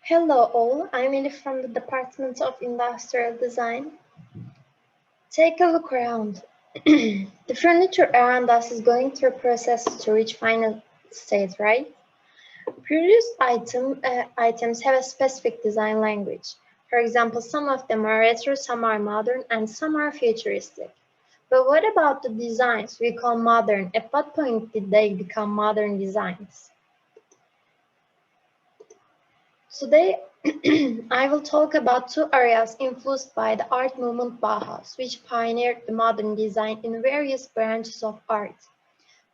Hello all, I'm Elif from the Department of Industrial Design. Take a look around. The furniture around us is going through a process to reach final state, right? Produced items have a specific design language. For example, some of them are retro, some are modern, and some are futuristic. But what about the designs we call modern? At what point did they become modern designs? Today, I will talk about two areas influenced by the art movement Bauhaus, which pioneered the modern design in various branches of art.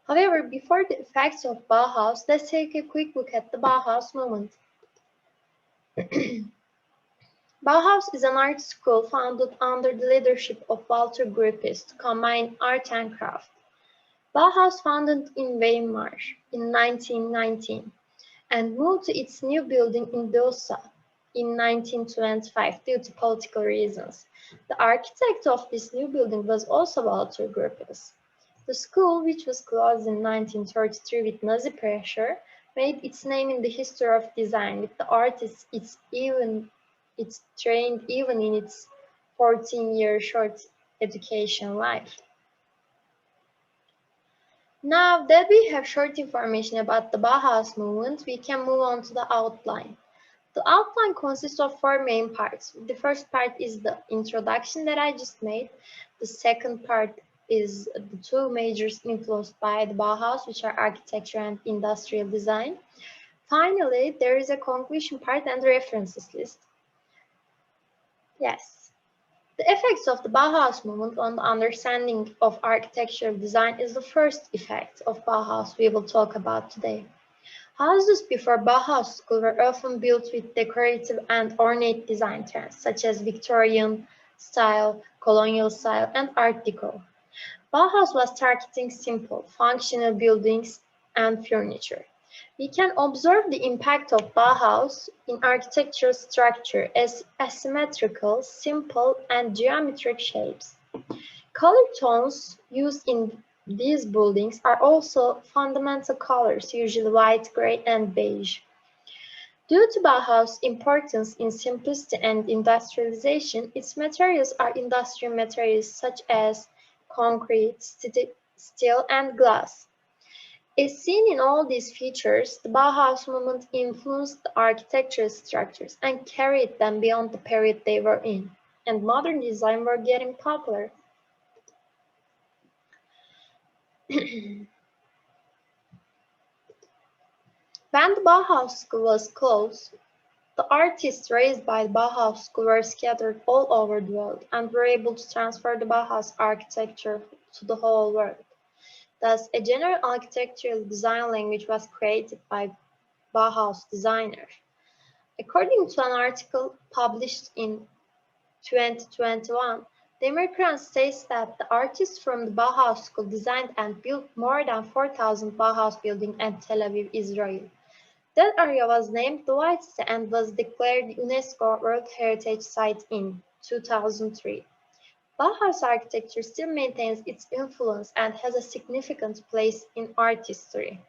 However, before the effects of Bauhaus, let's take a quick look at the Bauhaus movement. Bauhaus is an art school founded under the leadership of Walter Gropius to combine art and craft. Bauhaus founded in Weimar in 1919 and moved to its new building in Dessau in 1925 due to political reasons. The architect of this new building was also Walter Gropius. The school, which was closed in 1933 with Nazi pressure, made its name in the history of design, with the artists it's trained even in its 14-year short education life. Now that we have short information about the Bauhaus movement, we can move on to the outline. The outline consists of four main parts. The first part is the introduction that I just made. The second part is the two majors influenced by the Bauhaus, which are architecture and industrial design. Finally, there is a conclusion part and the references list. Yes. The effects of the Bauhaus movement on the understanding of architectural design is the first effect of Bauhaus we will talk about today. Houses before Bauhaus school were often built with decorative and ornate design trends, such as Victorian style, colonial style, and Art Deco. Bauhaus was targeting simple, functional buildings and furniture. We can observe the impact of Bauhaus in architectural structure as asymmetrical, simple, and geometric shapes. Color tones used in these buildings are also fundamental colors, usually white, gray, and beige. Due to Bauhaus' importance in simplicity and industrialization, its materials are industrial materials such as concrete, steel, and glass. As seen in all these features, the Bauhaus movement influenced the architectural structures and carried them beyond the period they were in, and modern design were getting popular. When the Bauhaus School was closed, the artists raised by the Bauhaus School were scattered all over the world and were able to transfer the Bauhaus architecture to the whole world. Thus, a general architectural design language was created by Bauhaus designers. According to an article published in 2021, the American states that the artists from the Bauhaus School designed and built more than 4,000 Bauhaus buildings in Tel Aviv, Israel. That area was named the White City and was declared UNESCO World Heritage Site in 2003. Bauhaus architecture still maintains its influence and has a significant place in art history.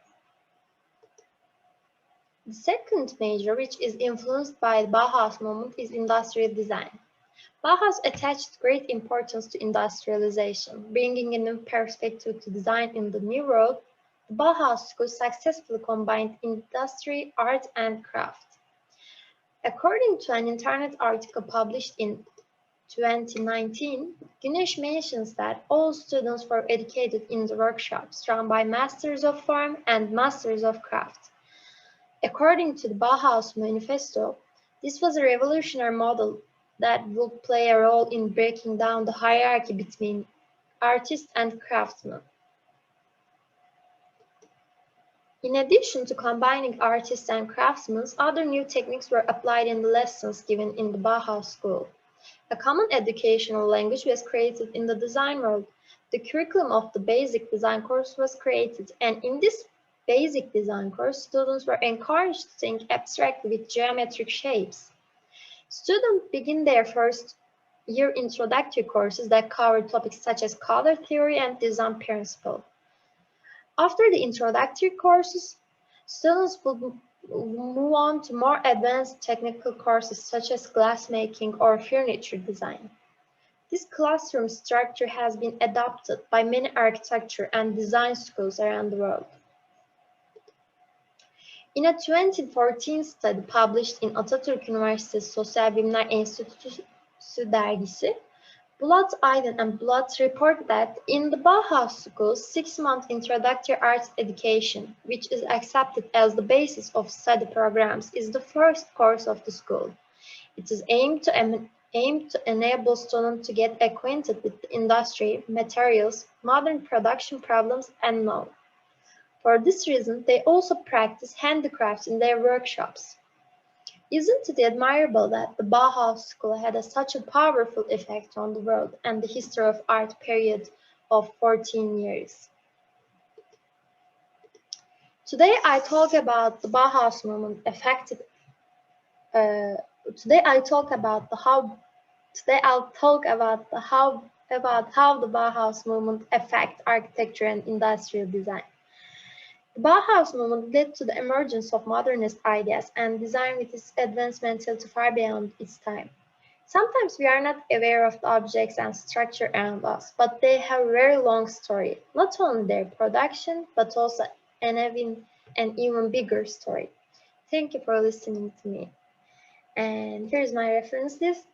The second major, which is influenced by the Bauhaus movement, is industrial design. Bauhaus attached great importance to industrialization, bringing a new perspective to design in the New World. The Bauhaus school successfully combined industry, art, and craft. According to an internet article published in 2019, Güneş mentions that all students were educated in the workshops run by Masters of Form and Masters of Craft. According to the Bauhaus Manifesto, this was a revolutionary model that would play a role in breaking down the hierarchy between artists and craftsmen. In addition to combining artists and craftsmen, other new techniques were applied in the lessons given in the Bauhaus school. A common educational language was created in the design world. The curriculum of the basic design course was created, and in this basic design course, students were encouraged to think abstractly with geometric shapes. Students begin their first year introductory courses that cover topics such as color theory and design principle. After the introductory courses, students would move on to more advanced technical courses such as glassmaking or furniture design. This classroom structure has been adopted by many architecture and design schools around the world. In a 2014 study published in Atatürk Üniversitesi Sosyal Bilimler Enstitüsü dergisi, Blood Aydın and Blood report that in the Bauhaus School, 6-month introductory arts education, which is accepted as the basis of study programs, is the first course of the school. It is aimed to enable students to get acquainted with the industry, materials, modern production problems, and more. For this reason, they also practice handicrafts in their workshops. Isn't it admirable that the Bauhaus School had such a powerful effect on the world and the history of art period of 14 years? Today I talk about the Bauhaus movement affected. Today I'll talk about how the Bauhaus movement affect architecture and industrial design. The Bauhaus movement led to the emergence of modernist ideas and design with its advanced mentality far beyond its time. Sometimes we are not aware of the objects and structure around us, but they have a very long story, not only their production, but also an even bigger story. Thank you for listening to me. And here's my reference list.